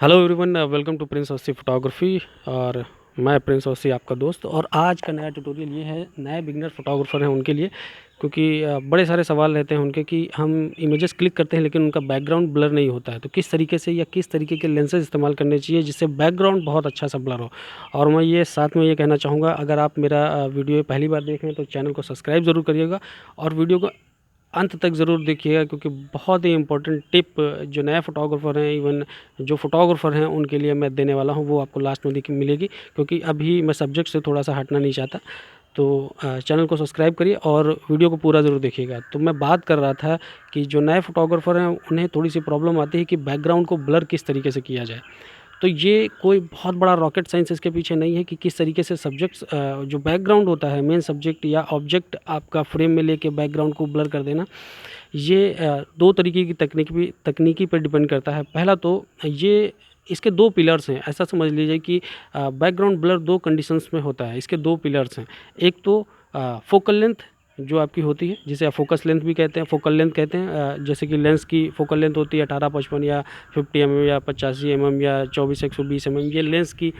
Hello everyone, welcome to Prince OC photography. और मैं Prince ओसी आपका दोस्त। और आज का नया ट्यूटोरियल ये है नए बिगनर फोटोग्राफर हैं उनके लिए, क्योंकि बड़े सारे सवाल रहते हैं उनके कि हम इमेजेस क्लिक करते हैं लेकिन उनका बैकग्राउंड ब्लर नहीं होता है, तो किस तरीके से या किस तरीके के लेंसेज इस्तेमाल करने चाहिए जिससे बैकग्राउंड बहुत अच्छा सा ब्लर हो। और मैं ये साथ में ये कहना चाहूँगा, अगर आप मेरा वीडियो पहली बार देख रहे हैं तो चैनल को सब्सक्राइब ज़रूर करिएगा और वीडियो को अंत तक ज़रूर देखिएगा, क्योंकि बहुत ही इंपॉर्टेंट टिप जो नए फोटोग्राफर हैं, इवन जो फोटोग्राफर हैं, उनके लिए मैं देने वाला हूं, वो आपको लास्ट में मिलेगी। क्योंकि अभी मैं सब्जेक्ट से थोड़ा सा हटना नहीं चाहता। तो चैनल को सब्सक्राइब करिए और वीडियो को पूरा ज़रूर देखिएगा। तो मैं बात कर रहा था कि जो नए फोटोग्राफर हैं उन्हें थोड़ी सी प्रॉब्लम आती है कि बैकग्राउंड को ब्लर किस तरीके से किया जाए। तो ये कोई बहुत बड़ा रॉकेट साइंस इसके पीछे नहीं है कि किस तरीके से सब्जेक्ट्स जो बैकग्राउंड होता है, मेन सब्जेक्ट या ऑब्जेक्ट आपका फ्रेम में लेके बैकग्राउंड को ब्लर कर देना, ये दो तरीके की तकनीकी पर डिपेंड करता है। पहला तो ये इसके दो पिलर्स हैं, ऐसा समझ लीजिए कि बैकग्राउंड ब्लर दो कंडीशंस में होता है। इसके दो पिलर्स हैं। एक तो फोकल लेंथ जो आपकी होती है, जिसे आप फोकस लेंथ भी कहते हैं, फोकल लेंथ कहते हैं। जैसे कि लेंस की फोकल लेंथ होती है 18-55 या 50 mm या 85 mm या 24-120 mm, ये लेंस की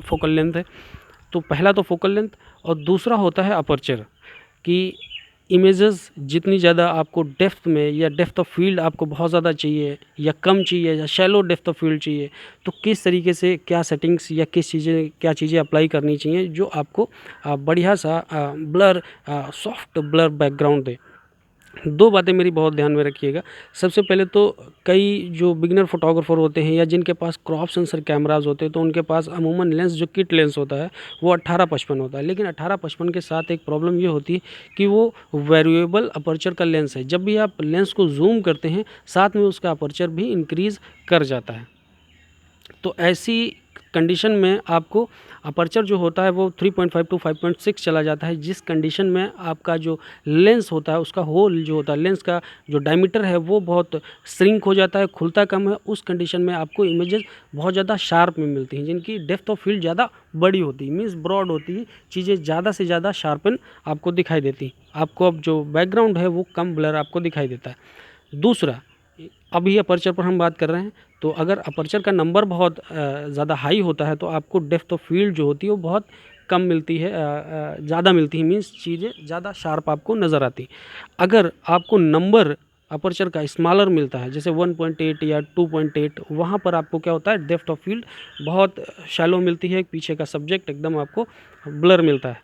फोकल लेंथ है। तो पहला तो फोकल लेंथ, और दूसरा होता है अपर्चर, कि इमेजेस जितनी ज़्यादा आपको डेप्थ में या डेप्थ ऑफ फील्ड आपको बहुत ज़्यादा चाहिए या कम चाहिए या शैलो डेप्थ ऑफ फील्ड चाहिए, तो किस तरीके से क्या सेटिंग्स या क्या चीज़ें अप्लाई करनी चाहिए जो आपको बढ़िया सा ब्लर, सॉफ्ट ब्लर बैकग्राउंड दे। दो बातें मेरी बहुत ध्यान में रखिएगा। सबसे पहले तो कई जो बिगिनर फोटोग्राफर होते हैं या जिनके पास क्रॉप सेंसर कैमराज होते हैं, तो उनके पास अमूमन लेंस जो किट लेंस होता है वो 18-55 होता है। लेकिन 18-55 के साथ एक प्रॉब्लम ये होती है कि वो वेरिएबल अपर्चर का लेंस है। जब भी आप लेंस को जूम करते हैं, साथ में उसका अपर्चर भी इंक्रीज़ कर जाता है। तो ऐसी कंडीशन में आपको अपर्चर जो होता है वो 3.5 टू 5.6 चला जाता है, जिस कंडीशन में आपका जो लेंस होता है, उसका होल जो होता है, लेंस का जो डायमीटर है वो बहुत श्रिंक हो जाता है, खुलता कम है। उस कंडीशन में आपको इमेजेस बहुत ज़्यादा शार्प में मिलती हैं, जिनकी डेप्थ ऑफ फील्ड ज़्यादा बड़ी होती है, मीन्स ब्रॉड होती है, चीज़ें ज़्यादा से ज़्यादा शार्पन आपको दिखाई देती हैं। आपको अब जो बैकग्राउंड है वो कम ब्लर आपको दिखाई देता है। दूसरा, अभी अपर्चर पर हम बात कर रहे हैं, तो अगर अपर्चर का नंबर बहुत ज़्यादा हाई होता है तो आपको डेप्थ ऑफ फील्ड जो होती है वो बहुत कम मिलती है, ज़्यादा मिलती है, मीन्स चीज़ें ज़्यादा शार्प आपको नज़र आती। अगर आपको नंबर अपर्चर का स्मॉलर मिलता है, जैसे 1.8 या 2.8, वहाँ पर आपको क्या होता है, डेप्थ ऑफ फील्ड बहुत शैलो मिलती है, पीछे का सब्जेक्ट एकदम आपको ब्लर मिलता है।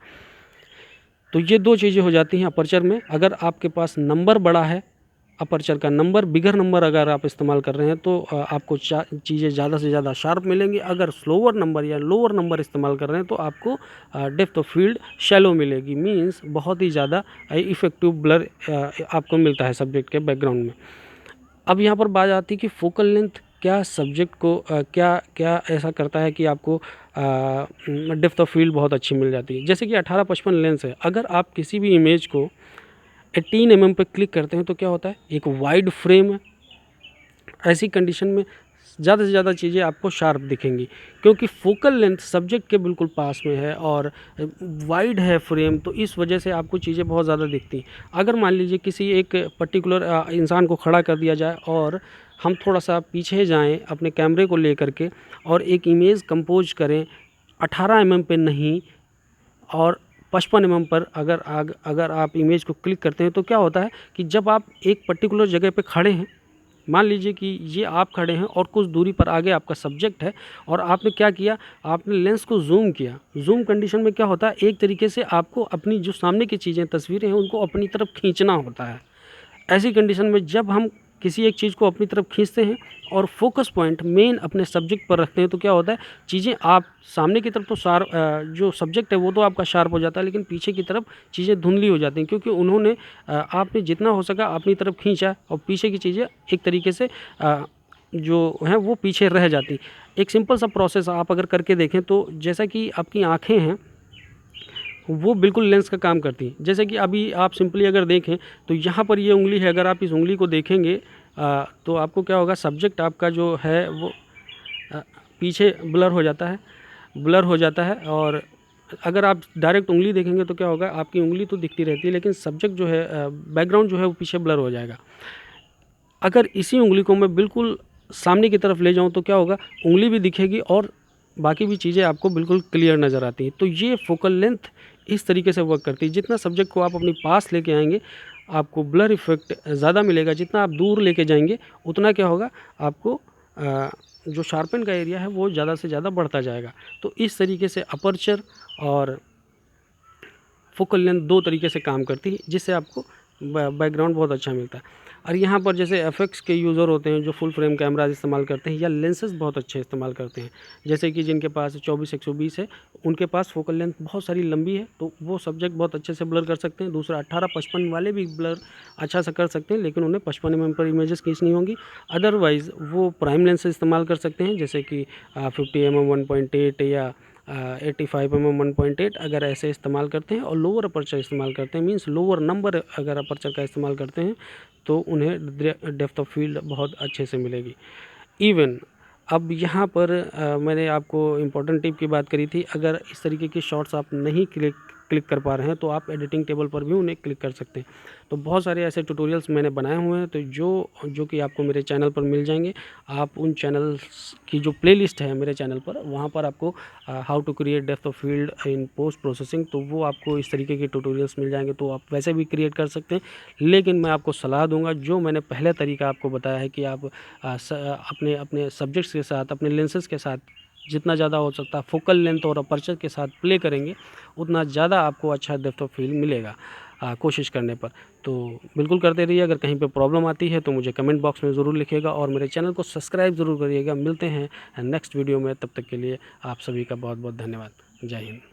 तो ये दो चीज़ें हो जाती हैं अपर्चर में। अगर आपके पास नंबर बड़ा है, अपर्चर का नंबर, बिगर नंबर अगर आप इस्तेमाल कर रहे हैं, तो आपको चीज़ें ज़्यादा से ज़्यादा शार्प मिलेंगी। अगर स्लोअर नंबर या लोअर नंबर इस्तेमाल कर रहे हैं तो आपको डेप्थ ऑफ फील्ड शैलो मिलेगी, मींस बहुत ही ज़्यादा इफ़ेक्टिव ब्लर आपको मिलता है सब्जेक्ट के बैकग्राउंड में। अब यहाँ पर बात आती है कि फोकल लेंथ क्या सब्जेक्ट को क्या क्या ऐसा करता है कि आपको डेप्थ ऑफ फील्ड बहुत अच्छी मिल जाती है। जैसे कि 18-55 लेंस है, अगर आप किसी भी इमेज को 18 mm पे क्लिक करते हैं तो क्या होता है, एक वाइड फ्रेम है। ऐसी कंडीशन में ज़्यादा से ज़्यादा चीज़ें आपको शार्प दिखेंगी, क्योंकि फोकल लेंथ सब्जेक्ट के बिल्कुल पास में है और वाइड है फ्रेम, तो इस वजह से आपको चीज़ें बहुत ज़्यादा दिखती हैं। अगर मान लीजिए किसी एक पर्टिकुलर इंसान को खड़ा कर दिया जाए और हम थोड़ा सा पीछे जाएं अपने कैमरे को लेकर के और एक इमेज कंपोज करें 18 mm पे नहीं और 55 mm पर, अगर आप इमेज को क्लिक करते हैं तो क्या होता है कि जब आप एक पर्टिकुलर जगह पे खड़े हैं, मान लीजिए कि ये आप खड़े हैं और कुछ दूरी पर आगे आपका सब्जेक्ट है, और आपने क्या किया, आपने लेंस को जूम किया। जूम कंडीशन में क्या होता है, एक तरीके से आपको अपनी जो सामने की चीज़ें, तस्वीरें हैं, उनको अपनी तरफ खींचना होता है। ऐसी कंडीशन में जब हम किसी एक चीज़ को अपनी तरफ खींचते हैं और फोकस पॉइंट मेन अपने सब्जेक्ट पर रखते हैं, तो क्या होता है, चीज़ें आप सामने की तरफ तो जो सब्जेक्ट है वो तो आपका शार्प हो जाता है, लेकिन पीछे की तरफ चीज़ें धुंधली हो जाती हैं, क्योंकि उन्होंने आपने जितना हो सका अपनी तरफ खींचा और पीछे की चीज़ें एक तरीके से जो हैं वो पीछे रह जाती। एक सिंपल सा प्रोसेस आप अगर करके देखें तो जैसा कि आपकी आँखें हैं वो बिल्कुल लेंस का काम करती हैं। जैसे कि अभी आप सिंपली अगर देखें तो यहाँ पर ये उंगली है, अगर आप इस उंगली को देखेंगे तो आपको क्या होगा, सब्जेक्ट आपका जो है वो अ, पीछे ब्लर हो जाता है। और अगर आप डायरेक्ट उंगली देखेंगे तो क्या होगा, आपकी उंगली तो दिखती रहती है लेकिन सब्जेक्ट जो है, बैकग्राउंड जो है वो पीछे ब्लर हो जाएगा। अगर इसी उंगली को मैं बिल्कुल सामने की तरफ ले जाऊँ तो क्या होगा, उंगली भी दिखेगी और बाकी भी चीज़ें आपको बिल्कुल क्लियर नज़र आती हैं। तो ये फोकल लेंथ इस तरीके से वर्क करती है। जितना सब्जेक्ट को आप अपने पास लेके आएंगे आपको ब्लर इफेक्ट ज़्यादा मिलेगा, जितना आप दूर लेके जाएंगे उतना क्या होगा, आपको जो शार्पन का एरिया है वो ज़्यादा से ज़्यादा बढ़ता जाएगा। तो इस तरीके से अपर्चर और फोकल लेंथ दो तरीके से काम करती है, जिससे आपको बैकग्राउंड बहुत अच्छा मिलता है। और यहाँ पर जैसे एफएक्स के यूज़र होते हैं जो फुल फ्रेम कैमराज इस्तेमाल करते हैं या लेंसेज बहुत अच्छे इस्तेमाल करते हैं, जैसे कि जिनके पास 24-120 है, उनके पास फोकल लेंथ बहुत सारी लंबी है तो वो सब्जेक्ट बहुत अच्छे से ब्लर कर सकते हैं। दूसरा 18-55 वाले भी ब्लर अच्छा से कर सकते हैं, लेकिन उन्हें 55 mm पर इमेजेस खींचनी होंगी। अदरवाइज़ वो प्राइम लेंस इस्तेमाल कर सकते हैं, जैसे कि 50 mm 1.8 या 85 mm 1.8 अगर ऐसे इस्तेमाल करते हैं और लोअर अपर्चर इस्तेमाल करते हैं, मींस लोअर नंबर अगर अपर्चर का इस्तेमाल करते हैं तो उन्हें डेप्थ ऑफ फील्ड बहुत अच्छे से मिलेगी। इवन अब यहाँ पर मैंने आपको इम्पोर्टेंट टिप की बात करी थी, अगर इस तरीके की शॉट्स आप नहीं क्लिक कर पा रहे हैं तो आप एडिटिंग टेबल पर भी उन्हें क्लिक कर सकते हैं। तो बहुत सारे ऐसे ट्यूटोरियल्स मैंने बनाए हुए हैं, तो जो कि आपको मेरे चैनल पर मिल जाएंगे। आप उन चैनल्स की जो प्लेलिस्ट है मेरे चैनल पर, वहाँ पर आपको how to create depth of field in post processing, तो वो आपको इस तरीके के ट्यूटोरियल्स मिल जाएंगे। तो आप वैसे भी क्रिएट कर सकते हैं, लेकिन मैं आपको सलाह दूंगा जो मैंने पहले तरीका आपको बताया है कि आप अपने अपने सब्जेक्ट्स के साथ, अपने लेंसेज के साथ जितना ज़्यादा हो सकता है फोकल लेंथ और अपर्चर के साथ प्ले करेंगे, उतना ज़्यादा आपको अच्छा डेप्थ ऑफ फील्ड मिलेगा कोशिश करने पर। तो बिल्कुल करते रहिए। अगर कहीं पे प्रॉब्लम आती है तो मुझे कमेंट बॉक्स में ज़रूर लिखिएगा और मेरे चैनल को सब्सक्राइब ज़रूर करिएगा। मिलते हैं नेक्स्ट वीडियो में, तब तक के लिए आप सभी का बहुत बहुत धन्यवाद। जय हिंद।